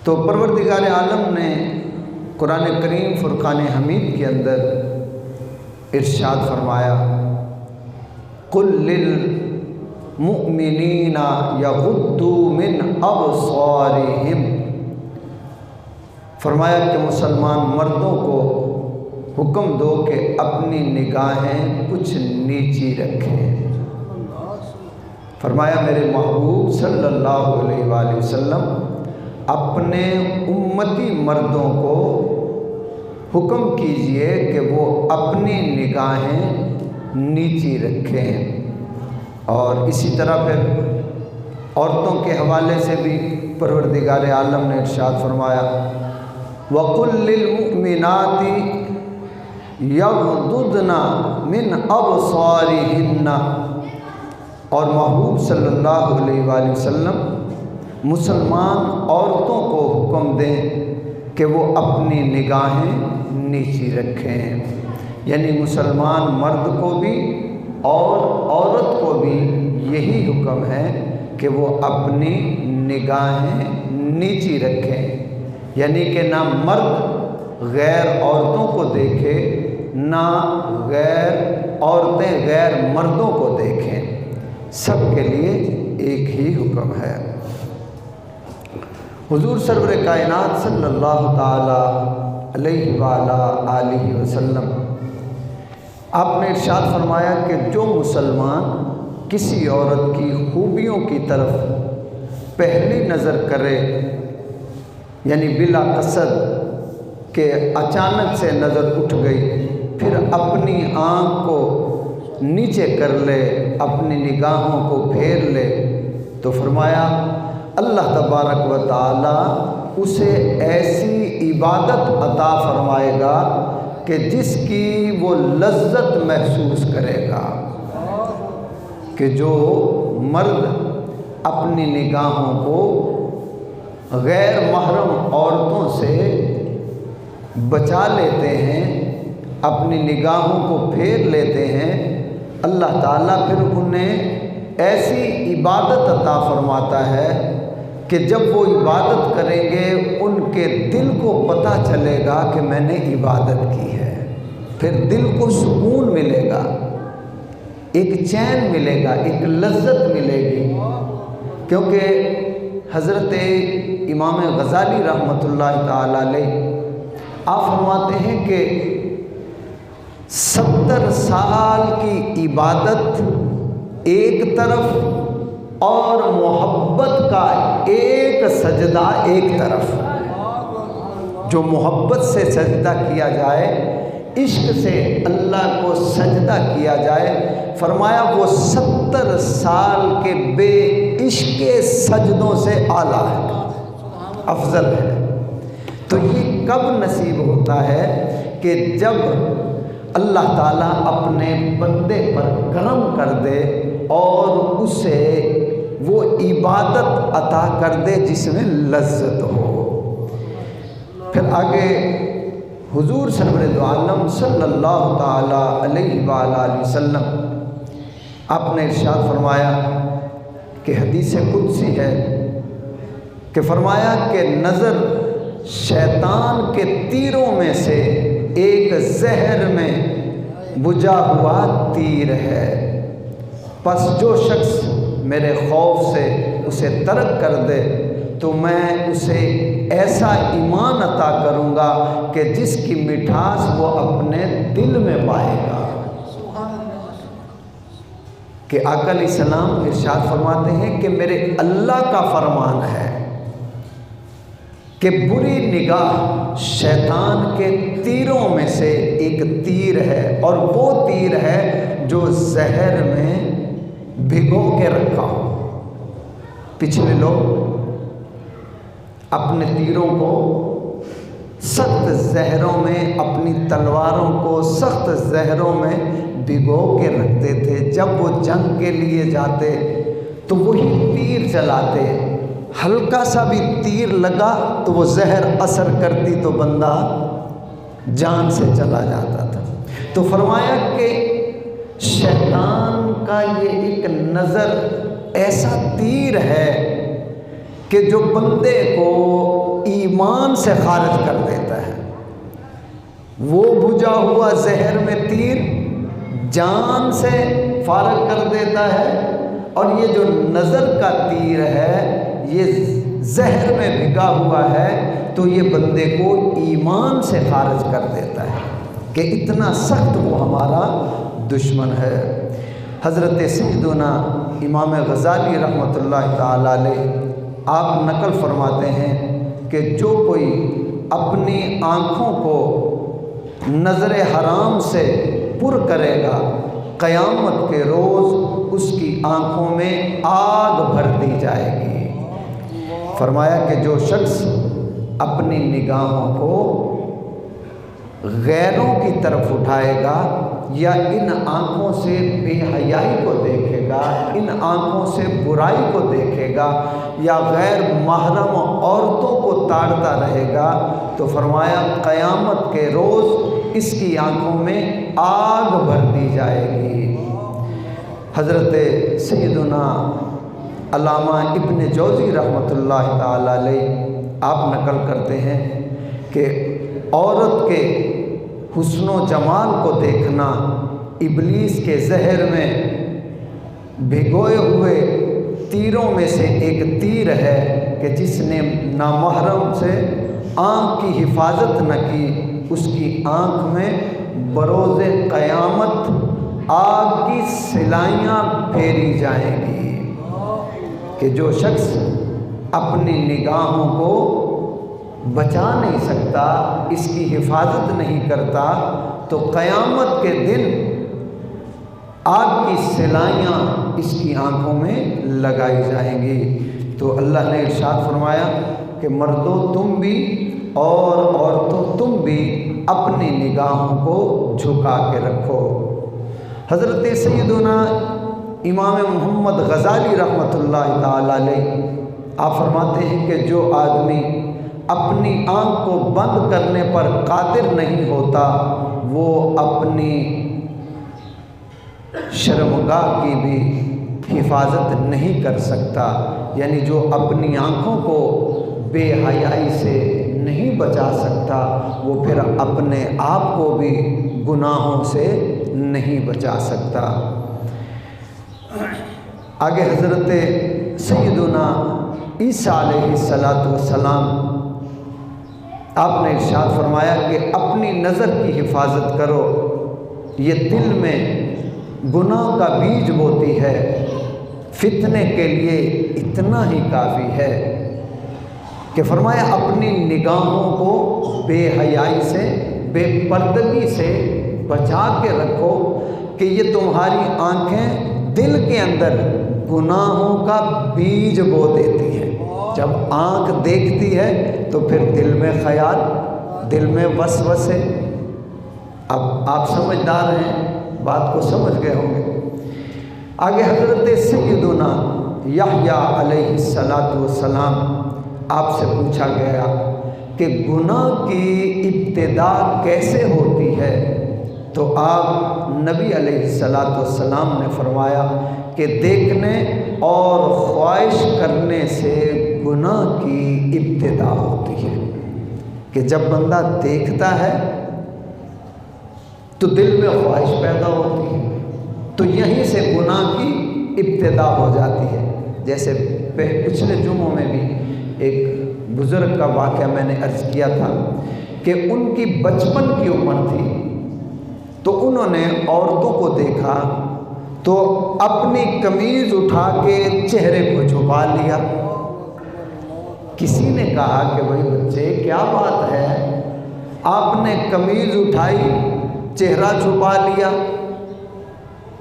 تو پروردگار عالم نے قرآن کریم فرقان حمید کے اندر ارشاد فرمایا قل للمؤمنین یغضوا من ابصارہم، فرمایا کہ مسلمان مردوں کو حکم دو کہ اپنی نگاہیں کچھ نیچی رکھیں۔ فرمایا میرے محبوب صلی اللہ علیہ وآلہ وسلم اپنے امتی مردوں کو حکم کیجئے کہ وہ اپنی نگاہیں نیچی رکھیں۔ اور اسی طرح پھر عورتوں کے حوالے سے بھی پروردگار عالم نے ارشاد فرمایا وَقُلْ لِلْمُؤْمِنَاتِ يَغْضُضْنَ مِنْ أَبْصَارِهِنَّ، اور محبوب صلی اللہ علیہ وآلہ وسلم مسلمان عورتوں کو حکم دیں کہ وہ اپنی نگاہیں نیچی رکھیں، یعنی مسلمان مرد کو بھی اور عورت کو بھی یہی حکم ہے کہ وہ اپنی نگاہیں نیچی رکھیں، یعنی کہ نہ مرد غیر عورتوں کو دیکھے نہ غیر عورتیں غیر مردوں کو دیکھیں، سب کے لیے ایک ہی حکم ہے۔ حضور سرور کائنات صلی اللہ تعالی علیہ وآلہ آلہ وسلم آپ نے ارشاد فرمایا کہ جو مسلمان کسی عورت کی خوبیوں کی طرف پہلی نظر کرے، یعنی بلا قصد کہ اچانک سے نظر اٹھ گئی، پھر اپنی آنکھ کو نیچے کر لے، اپنی نگاہوں کو پھیر لے، تو فرمایا اللہ تبارک و تعالی اسے ایسی عبادت عطا فرمائے گا کہ جس کی وہ لذت محسوس کرے گا۔ کہ جو مرد اپنی نگاہوں کو غیر محرم عورتوں سے بچا لیتے ہیں، اپنی نگاہوں کو پھیر لیتے ہیں، اللہ تعالیٰ پھر انہیں ایسی عبادت عطا فرماتا ہے کہ جب وہ عبادت کریں گے ان کے دل کو پتہ چلے گا کہ میں نے عبادت کی ہے، پھر دل کو سکون ملے گا، ایک چین ملے گا، ایک لذت ملے گی۔ کیونکہ حضرت امام غزالی رحمۃ اللہ تعالی علیہ آپ فرماتے ہیں کہ 70 سال کی عبادت ایک طرف اور محبت کا ایک سجدہ ایک طرف، جو محبت سے سجدہ کیا جائے، عشق سے اللہ کو سجدہ کیا جائے، فرمایا وہ 70 سال کے بے عشق سجدوں سے اعلیٰ ہے، افضل ہے۔ تو یہ کب نصیب ہوتا ہے کہ جب اللہ تعالیٰ اپنے بندے پر کرم کر دے اور اسے وہ عبادت عطا کر دے جس میں لذت ہو۔ پھر آگے حضور سرور دو عالم صلی اللہ تعالی علیہ وآلہ وسلم آپ نے ارشاد فرمایا کہ حدیث قدسی ہے کہ فرمایا کہ نظر شیطان کے تیروں میں سے ایک زہر میں بجھا ہوا تیر ہے، پس جو شخص میرے خوف سے اسے ترک کر دے تو میں اسے ایسا ایمان عطا کروں گا کہ جس کی مٹھاس وہ اپنے دل میں پائے گا۔ کہ آقا علیہ السلام ارشاد فرماتے ہیں کہ میرے اللہ کا فرمان ہے کہ بری نگاہ شیطان کے تیروں میں سے ایک تیر ہے، اور وہ تیر ہے جو زہر میں بھگو کے رکھا ہو۔ پچھلے لوگ اپنے تیروں کو سخت زہروں میں، اپنی تلواروں کو سخت زہروں میں بھگو کے رکھتے تھے، جب وہ جنگ کے لیے جاتے تو وہی تیر چلاتے، ہلکا سا بھی تیر لگا تو وہ زہر اثر کرتی تو بندہ جان سے چلا جاتا تھا۔ تو فرمایا کہ شیطان کا یہ ایک نظر ایسا تیر ہے کہ جو بندے کو ایمان سے خارج کر دیتا ہے۔ وہ بجھا ہوا زہر میں تیر جان سے فارغ کر دیتا ہے، اور یہ جو نظر کا تیر ہے یہ زہر میں بھگا ہوا ہے، تو یہ بندے کو ایمان سے خارج کر دیتا ہے کہ اتنا سخت وہ ہمارا دشمن ہے۔ حضرت سیدنا امام غزالی رحمۃ اللہ تعالی علیہ آپ نقل فرماتے ہیں کہ جو کوئی اپنی آنکھوں کو نظر حرام سے پر کرے گا، قیامت کے روز اس کی آنکھوں میں آگ بھر دی جائے گی۔ فرمایا کہ جو شخص اپنی نگاہوں کو غیروں کی طرف اٹھائے گا، یا ان آنکھوں سے بے حیائی کو دیکھے گا، ان آنکھوں سے برائی کو دیکھے گا، یا غیر محرم عورتوں کو تاڑتا رہے گا، تو فرمایا قیامت کے روز اس کی آنکھوں میں آگ بھر دی جائے گی۔ حضرت سیدنا علامہ ابن جوزی رحمۃ اللہ تعالی علیہ آپ نقل کرتے ہیں کہ عورت کے حسن و جمال کو دیکھنا ابلیس کے زہر میں بھگوئے ہوئے تیروں میں سے ایک تیر ہے کہ جس نے نامحرم سے آنکھ کی حفاظت نہ کی، اس کی آنکھ میں بروز قیامت آگ کی سلائیاں پھیری جائیں گی۔ کہ جو شخص اپنی نگاہوں کو بچا نہیں سکتا، اس کی حفاظت نہیں کرتا، تو قیامت کے دن آگ کی سلائیاں اس کی آنکھوں میں لگائی جائیں گی۔ تو اللہ نے ارشاد فرمایا کہ مردوں تم بھی اور عورتوں تم بھی اپنی نگاہوں کو جھکا کے رکھو۔ حضرت سیدنا امام محمد غزالی رحمۃ اللہ تعالی علیہ آپ فرماتے ہیں کہ جو آدمی اپنی آنکھ کو بند کرنے پر قادر نہیں ہوتا، وہ اپنی شرمگاہ کی بھی حفاظت نہیں کر سکتا۔ یعنی جو اپنی آنکھوں کو بے حیائی سے نہیں بچا سکتا، وہ پھر اپنے آپ کو بھی گناہوں سے نہیں بچا سکتا۔ آگے حضرت سیدنا عیسیٰ علیہ السلام آپ نے ارشاد فرمایا کہ اپنی نظر کی حفاظت کرو، یہ دل میں گناہ کا بیج بوتی ہے، فتنے کے لیے اتنا ہی کافی ہے۔ کہ فرمایا اپنی نگاہوں کو بے حیائی سے، بے پردگی سے بچا کے رکھو، کہ یہ تمہاری آنکھیں دل کے اندر گناہوں کا بیج بو دیتی ہے۔ جب آنکھ دیکھتی ہے تو پھر دل میں خیال، دل میں وسوسے۔ اب آپ سمجھدار ہیں، بات کو سمجھ گئے ہوں گے۔ آگے حضرت سیدنا یحییٰ علیہ السلام آپ سے پوچھا گیا کہ گناہ کی ابتدا کیسے ہوتی ہے، تو آپ نبی علیہ السلام نے فرمایا کہ دیکھنے اور خواہش کرنے سے گناہ کی ابتدا ہوتی ہے۔ کہ جب بندہ دیکھتا ہے تو دل میں خواہش پیدا ہوتی ہے، تو یہیں سے گناہ کی ابتدا ہو جاتی ہے۔ جیسے پچھلے جمعوں میں بھی ایک بزرگ کا واقعہ میں نے عرض کیا تھا کہ ان کی بچپن کی عمر تھی، تو انہوں نے عورتوں کو دیکھا تو اپنی قمیض اٹھا کے چہرے کو چھپا لیا۔ کسی نے کہا کہ بھائی بچے کیا بات ہے، آپ نے قمیض اٹھائی چہرہ چھپا لیا؟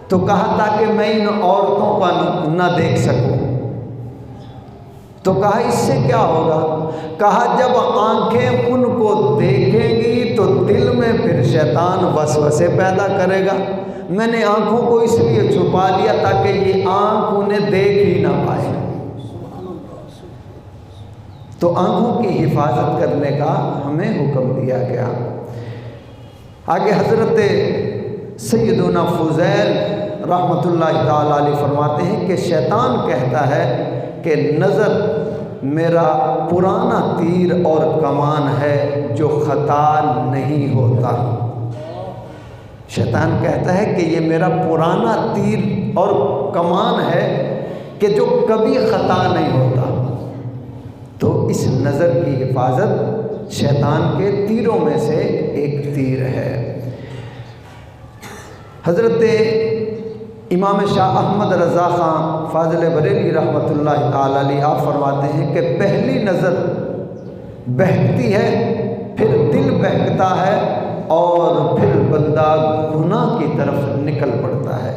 تو کہا تاکہ میں ان عورتوں کا نہ دیکھ سکوں۔ تو کہا اس سے کیا ہوگا؟ کہا جب آنکھیں ان کو دیکھیں گی تو دل میں پھر شیطان وسوسے پیدا کرے گا۔ میں نے آنکھوں کو اس لیے چھپا لیا تاکہ یہ آنکھ انہیں دیکھ ہی نہ پائے۔ تو آنکھوں کی حفاظت کرنے کا ہمیں حکم دیا گیا۔ آگے حضرت سیدنا فضیل رحمۃ اللہ تعالی علیہ فرماتے ہیں کہ شیطان کہتا ہے کہ نظر میرا پرانا تیر اور کمان ہے جو خطا نہیں ہوتا۔ شیطان کہتا ہے کہ یہ میرا پرانا تیر اور کمان ہے کہ جو کبھی خطا نہیں ہوتا۔ تو اس نظر کی حفاظت شیطان کے تیروں میں سے ایک تیر ہے۔ حضرت امام شاہ احمد رضا خان فاضل بریلوی رحمۃ اللہ تعالی علیہ آپ فرماتے ہیں کہ پہلی نظر بہکتی ہے، پھر دل بہکتا ہے اور پھر بندہ گناہ کی طرف نکل پڑتا ہے۔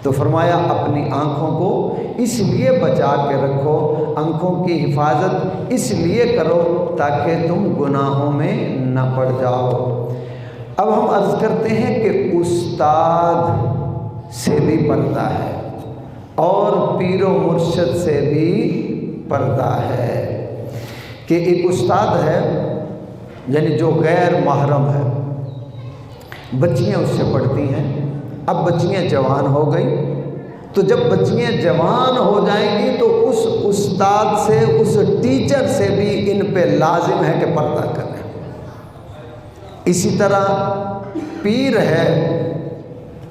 تو فرمایا اپنی آنکھوں کو اس لیے بچا کے رکھو، آنکھوں کی حفاظت اس لیے کرو تاکہ تم گناہوں میں نہ پڑ جاؤ۔ اب ہم عرض کرتے ہیں کہ استاد سے بھی پردہ ہے اور پیر و مرشد سے بھی پردہ ہے، کہ ایک استاد ہے یعنی جو غیر محرم ہے، بچیاں اس سے پڑھتی ہیں، اب بچیاں جوان ہو گئی، تو جب بچیاں جوان ہو جائیں گی تو اس استاد سے، اس ٹیچر سے بھی ان پہ لازم ہے کہ پردہ کریں۔ اسی طرح پیر ہے